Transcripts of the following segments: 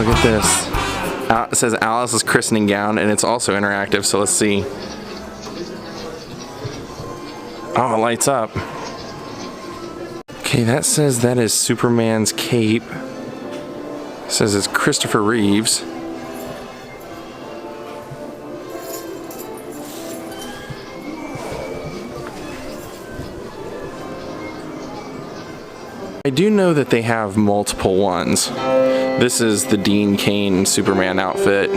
Look at this. It says Alice's christening gown, and it's also interactive, so let's see. Oh, it lights up. Okay, that says that is Superman's cape. It says it's Christopher Reeves. I do know that they have multiple ones. This is the Dean Cain Superman outfit.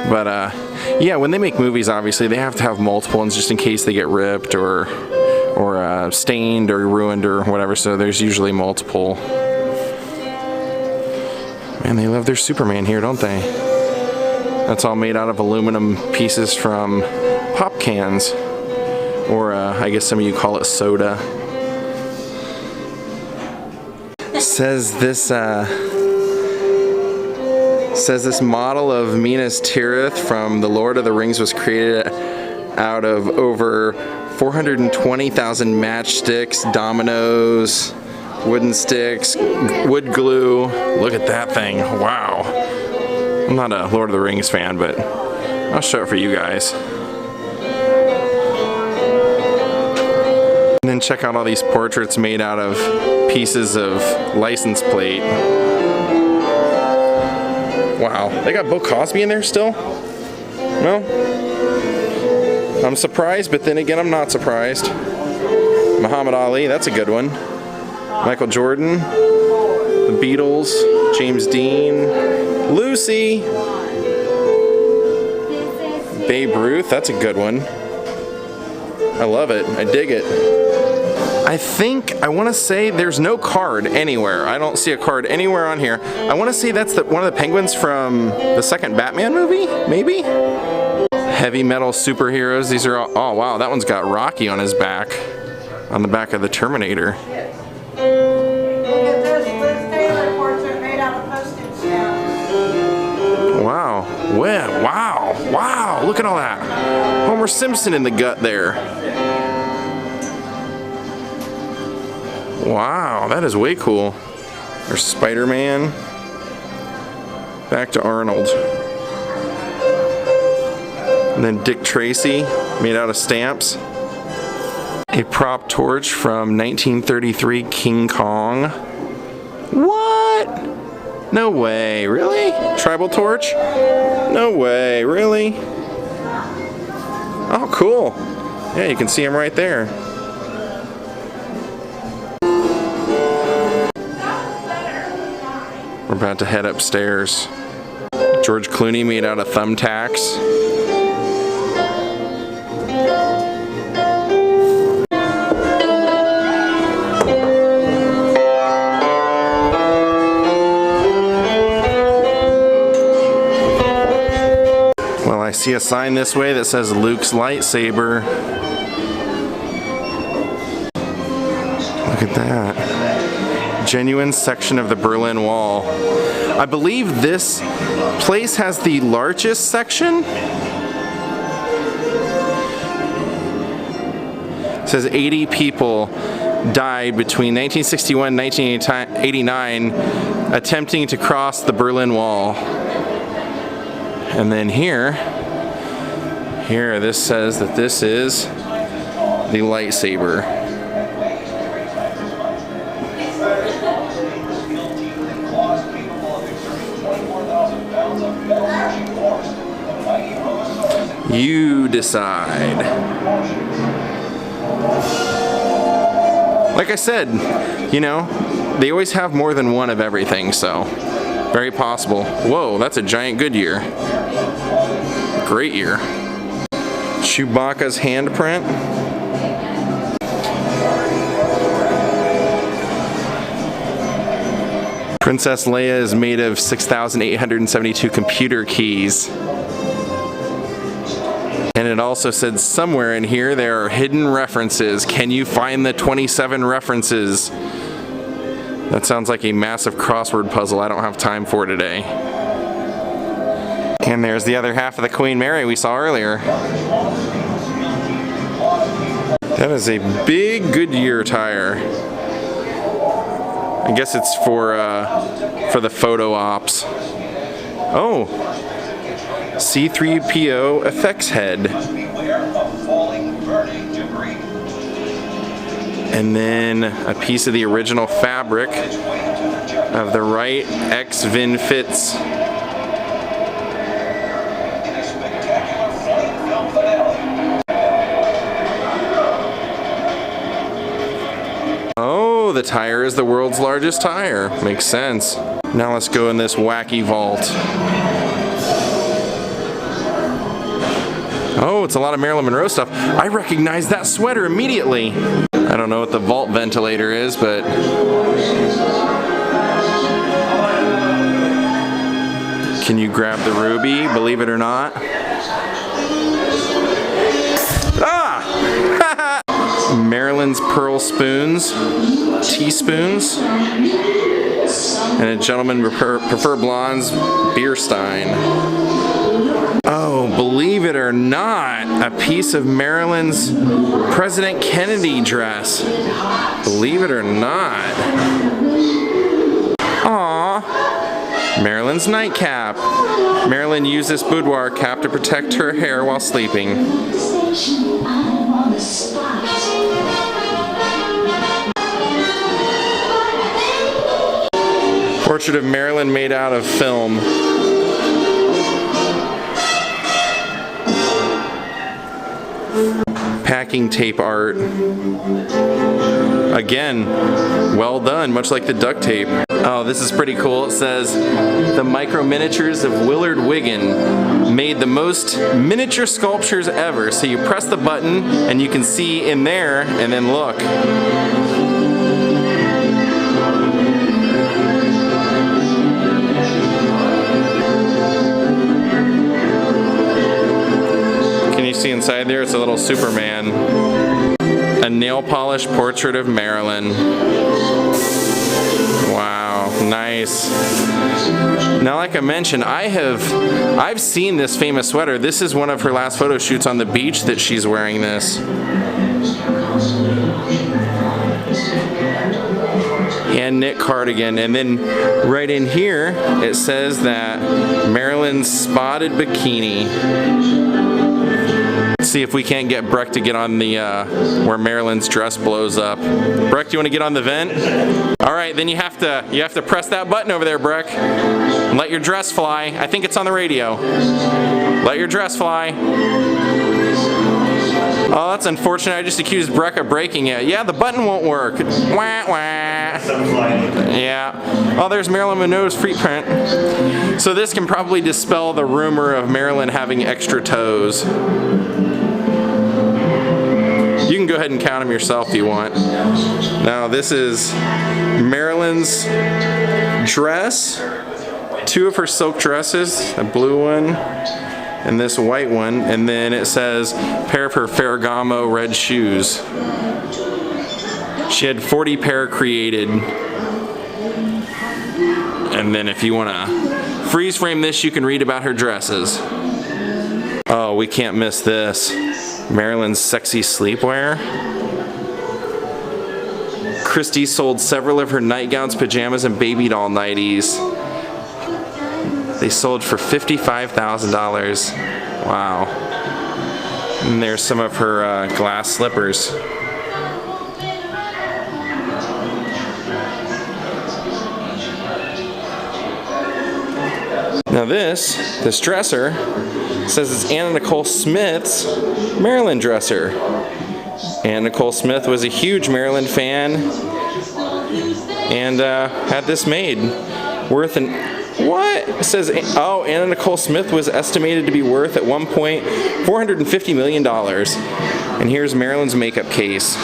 But yeah, when they make movies, obviously they have to have multiple ones just in case they get ripped or stained or ruined or whatever, so there's usually multiple. Man, they love their Superman here, don't they? That's all made out of aluminum pieces from pop cans, or I guess some of you call it soda. Says this model of Minas Tirith from The Lord of the Rings was created out of over 420,000 matchsticks, dominoes, wooden sticks, wood glue. Look at that thing. Wow. I'm not a Lord of the Rings fan, but I'll show it for you guys. And then check out all these portraits made out of pieces of license plate. Wow, they got Bill Cosby in there still? Well, I'm surprised, but then again, I'm not surprised. Muhammad Ali, that's a good one. Michael Jordan, the Beatles, James Dean, Lucy, Babe Ruth, that's a good one. I love it, I dig it. I want to say there's no card anywhere. I don't see a card anywhere on here. I want to say that's one of the penguins from the second Batman movie, maybe? Heavy metal superheroes. These are all, oh wow, that one's got Rocky on his back, on the back of the Terminator. Look at this Liz Taylor portrait made out of postage stamps. Wow, wow, look at all that. Homer Simpson in the gut there. Wow, that is way cool. There's Spider-Man. Back to Arnold. And then Dick Tracy, made out of stamps. A prop torch from 1933 King Kong. What? No way, really? Tribal torch? No way, really? Oh, cool. Yeah, you can see him right there. We're about to head upstairs. George Clooney made out of thumbtacks. Well, I see a sign this way that says Luke's lightsaber. Look at that. Genuine section of the Berlin Wall. I believe this place has the largest section. It says 80 people died between 1961 and 1989 attempting to cross the Berlin Wall. And then here this says that this is the lightsaber. You decide. Like I said, you know, they always have more than one of everything, so very possible. Whoa, that's a giant Goodyear. Great year. Chewbacca's handprint. Princess Leia is made of 6,872 computer keys. And it also said somewhere in here there are hidden references. Can you find the 27 references? That sounds like a massive crossword puzzle I don't have time for today. And there's the other half of the Queen Mary we saw earlier. That is a big Goodyear tire. I guess it's for the photo ops. Oh, C3PO effects head. And then a piece of the original fabric of the right X Vin Fits. Oh, the tire is the world's largest tire. Makes sense. Now let's go in this wacky vault. Oh, it's a lot of Marilyn Monroe stuff. I recognize that sweater immediately. I don't know what the vault ventilator is, but... Can you grab the ruby, believe it or not? Ah! Marilyn's pearl spoons, teaspoons, and a gentleman prefer blondes beer stein. Oh, believe it or not, a piece of Marilyn's President Kennedy dress. Believe it or not. Aww. Marilyn's nightcap. Marilyn used this boudoir cap to protect her hair while sleeping. Portrait of Marilyn made out of film. Packing tape art. Again, well done, much like the duct tape. Oh, this is pretty cool. It says, the micro miniatures of Willard Wiggin made the most miniature sculptures ever. So you press the button and you can see in there, and then look. See inside there, it's a little Superman. A nail polish portrait of Marilyn. Wow, nice. Now, like I mentioned, I've seen this famous sweater. This is one of her last photo shoots on the beach that she's wearing this. Hand knit cardigan, and then right in here it says that Marilyn's spotted bikini. See if we can't get Breck to get on the where Marilyn's dress blows up. Breck, do you want to get on the vent? All right, then you have to press that button over there, Breck. And let your dress fly. I think it's on the radio. Let your dress fly. Oh, that's unfortunate. I just accused Breck of breaking it. Yeah, the button won't work. Wah, wah. Yeah. Oh, there's Marilyn Monroe's footprint. So this can probably dispel the rumor of Marilyn having extra toes. You can go ahead and count them yourself if you want. Now this is Marilyn's dress, two of her silk dresses, a blue one and this white one, and then it says pair of her Ferragamo red shoes. She had 40 pair created. And then if you want to freeze frame this, you can read about her dresses. Oh, we can't miss this. Marilyn's sexy sleepwear. Christie sold several of her nightgowns, pajamas, and baby doll nighties. They sold for $55,000. Wow. And there's some of her glass slippers. Now this dresser says it's Anna Nicole Smith's Marilyn dresser. Anna Nicole Smith was a huge Marilyn fan and had this made. Worth an... What? It says, oh, Anna Nicole Smith was estimated to be worth at one point $450 million. And here's Marilyn's makeup case.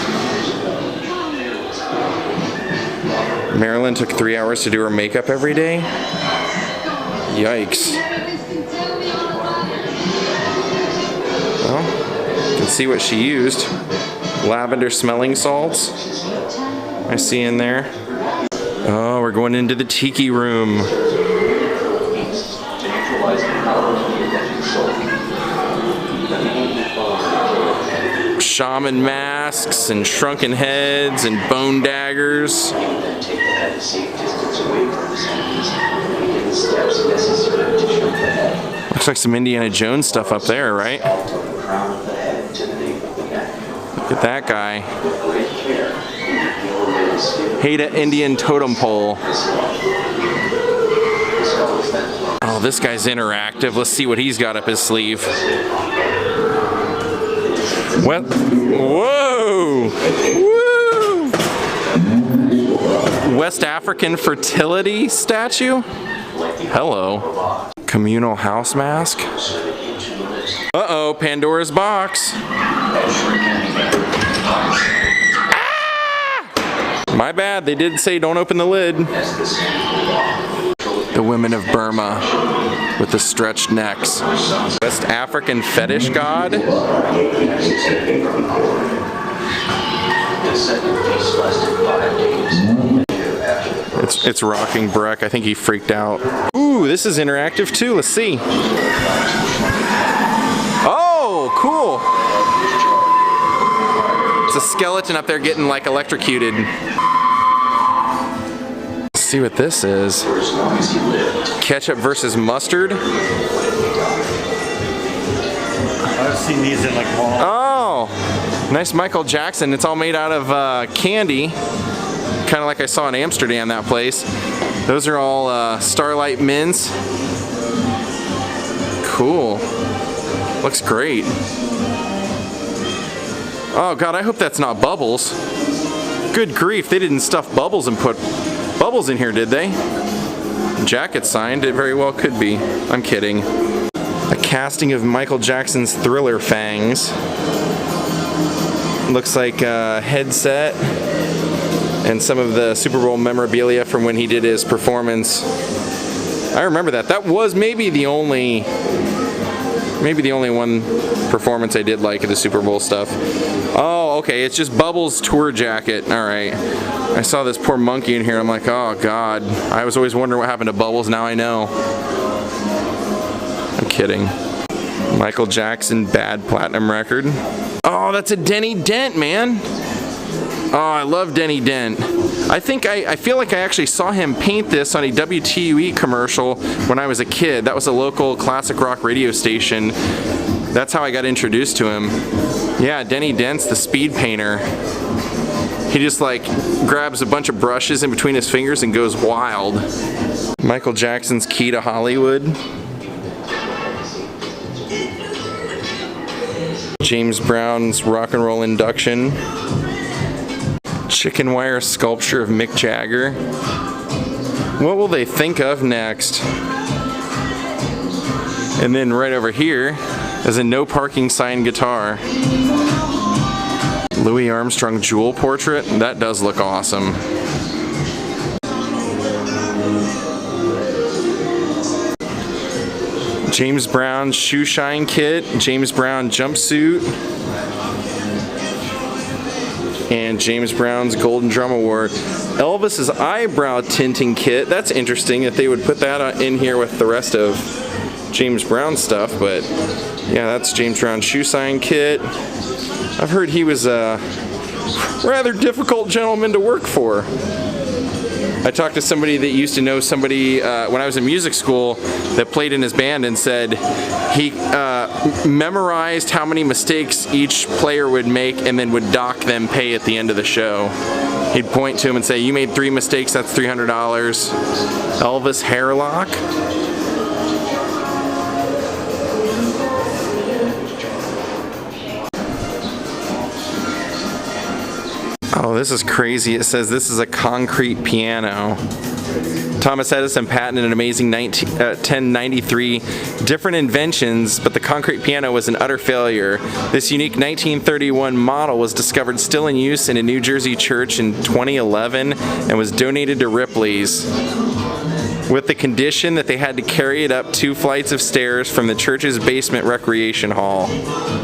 Marilyn took 3 hours to do her makeup every day? Yikes. Well, you can see what she used. Lavender smelling salts. I see in there. Oh, we're going into the tiki room. shaman masks and shrunken heads and bone daggers. Looks like some Indiana Jones stuff up there, right? Look at that guy. Haida Indian totem pole. Oh, this guy's interactive. Let's see what he's got up his sleeve. What? Whoa! Woo! West African fertility statue? Hello. Communal house mask? Uh-oh, Pandora's box. Ah! My bad, they did say don't open the lid. The women of Burma with the stretched necks. West African fetish god? It's rocking Breck. I think he freaked out. Ooh, this is interactive too. Let's see. Oh, cool. It's a skeleton up there getting like electrocuted. Let's see what this is. Ketchup versus mustard. I've seen these in like malls. Oh, nice Michael Jackson. It's all made out of candy. Kind of like I saw in Amsterdam, that place. Those are all Starlight mints. Cool. Looks great. Oh God, I hope that's not Bubbles. Good grief, they didn't stuff Bubbles and put Bubbles in here, did they? Jacket signed, it very well could be. I'm kidding. A casting of Michael Jackson's Thriller fangs. Looks like a headset and some of the Super Bowl memorabilia from when he did his performance. I remember that. That was maybe the only one performance I did like of the Super Bowl stuff. Oh, okay, it's just Bubbles' tour jacket. All right. I saw this poor monkey in here. I'm like, oh God. I was always wondering what happened to Bubbles. Now I know. I'm kidding. Michael Jackson bad platinum record. Oh, that's a Denny Dent, man. Oh, I love Denny Dent. I feel like I actually saw him paint this on a WTUE commercial when I was a kid. That was a local classic rock radio station. That's how I got introduced to him. Yeah, Denny Dent's the speed painter. He just like grabs a bunch of brushes in between his fingers and goes wild. Michael Jackson's Key to Hollywood. James Brown's Rock and Roll Induction. Chicken wire sculpture of Mick Jagger. What will they think of next? And then right over here is a no parking sign guitar. Louis Armstrong jewel portrait. That does look awesome. James Brown shoe shine kit. James Brown jumpsuit. And James Brown's Golden Drum Award. Elvis's eyebrow tinting kit. That's interesting that they would put that in here with the rest of James Brown stuff, but yeah, that's James Brown shoe sign kit. I've heard he was a rather difficult gentleman to work for. I talked to somebody that used to know somebody when I was in music school that played in his band and said he memorized how many mistakes each player would make and then would dock them pay at the end of the show. He'd point to him and say, you made 3 mistakes, that's $300. Elvis hairlock. Oh, this is crazy. It says this is a concrete piano. Thomas Edison patented an amazing 1093 different inventions, but the concrete piano was an utter failure. This unique 1931 model was discovered still in use in a New Jersey church in 2011 and was donated to Ripley's, with the condition that they had to carry it up 2 flights of stairs from the church's basement recreation hall.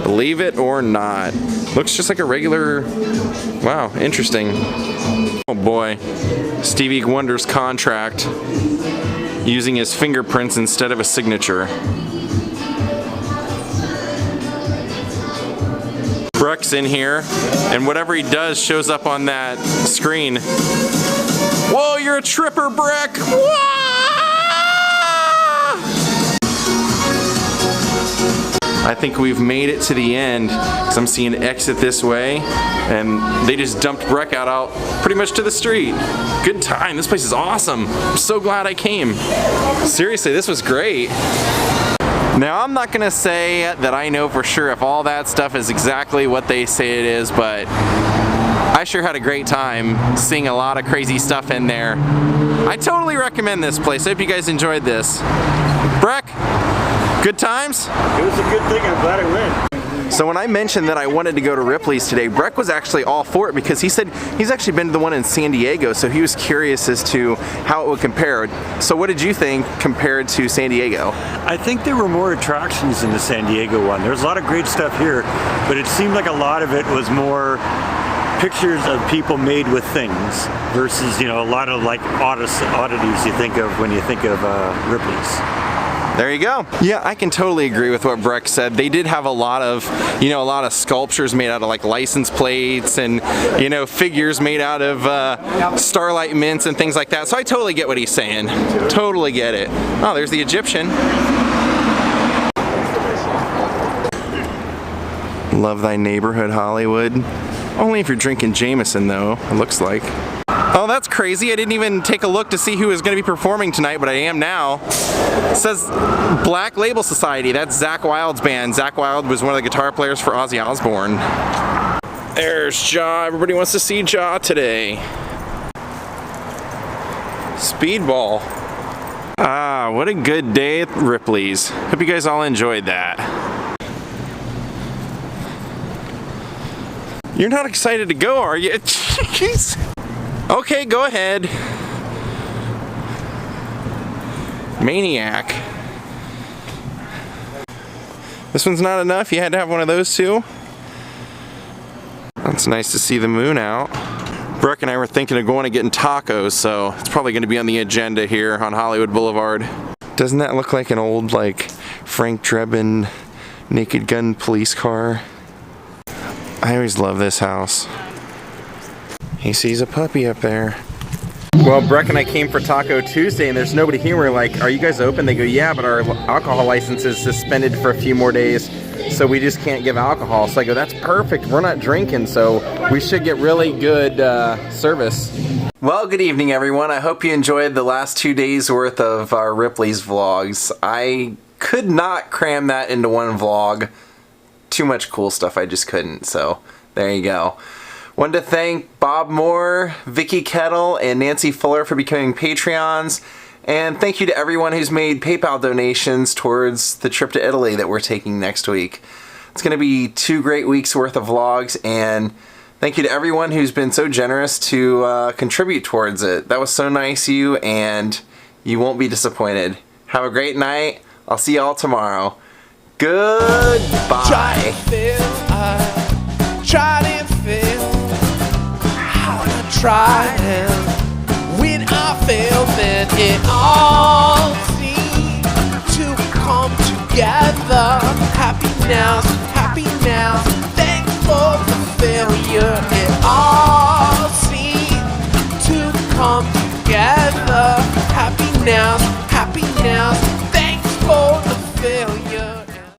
Believe it or not. Looks just like a regular... Wow, interesting. Oh boy. Stevie Wonder's contract, using his fingerprints instead of a signature. Breck's in here, and whatever he does shows up on that screen. Whoa, you're a tripper, Breck! Whoa! I think we've made it to the end, because I'm seeing exit this way, and they just dumped Breck out pretty much to the street. Good time, this place is awesome. I'm so glad I came. Seriously, this was great. Now, I'm not gonna say that I know for sure if all that stuff is exactly what they say it is, but I sure had a great time seeing a lot of crazy stuff in there. I totally recommend this place. I hope you guys enjoyed this. Breck, good times? It was a good thing. I'm glad I went. So when I mentioned that I wanted to go to Ripley's today, Breck was actually all for it because he said he's actually been to the one in San Diego, so he was curious as to how it would compare. So what did you think compared to San Diego? I think there were more attractions in the San Diego one. There's a lot of great stuff here, but it seemed like a lot of it was more pictures of people made with things versus, you know, a lot of like oddities you think of when you think of Ripley's. There you go. Yeah, I can totally agree with what Breck said. They did have a lot of, you know, a lot of sculptures made out of like license plates and, you know, figures made out of starlight mints and things like that. So I totally get what he's saying. Totally get it. Oh, there's the Egyptian. Love thy neighborhood, Hollywood. Only if you're drinking Jameson, though, it looks like. Oh, that's crazy. I didn't even take a look to see who is going to be performing tonight, but I am now. It says Black Label Society. That's Zakk Wylde's band. Zakk Wylde was one of the guitar players for Ozzy Osbourne. There's Ja. Everybody wants to see Ja today. Speedball. Ah, what a good day at Ripley's. Hope you guys all enjoyed that. You're not excited to go, are you? Jeez. Okay, go ahead. Maniac. This one's not enough? You had to have one of those too? That's nice to see the moon out. Breck and I were thinking of going and getting tacos, so it's probably going to be on the agenda here on Hollywood Boulevard. Doesn't that look like an old, like, Frank Drebin Naked Gun police car? I always love this house. He sees a puppy up there. Well, Breck and I came for Taco Tuesday and there's nobody here. We're like, are you guys open? They go, yeah, but our alcohol license is suspended for a few more days, so we just can't give alcohol. So I go, that's perfect. We're not drinking, so we should get really good service. Well, good evening, everyone. I hope you enjoyed the last 2 days worth of our Ripley's vlogs. I could not cram that into one vlog. Too much cool stuff, I just couldn't, so there you go. Wanted to thank Bob Moore, Vicky Kettle, and Nancy Fuller for becoming Patreons, and thank you to everyone who's made PayPal donations towards the trip to Italy that we're taking next week. It's going to be 2 great weeks worth of vlogs, and thank you to everyone who's been so generous to contribute towards it. That was so nice of you, and you won't be disappointed. Have a great night. I'll see you all tomorrow. Goodbye. Tried and failed. I tried and when I failed, then it all seemed to come together. Happy now.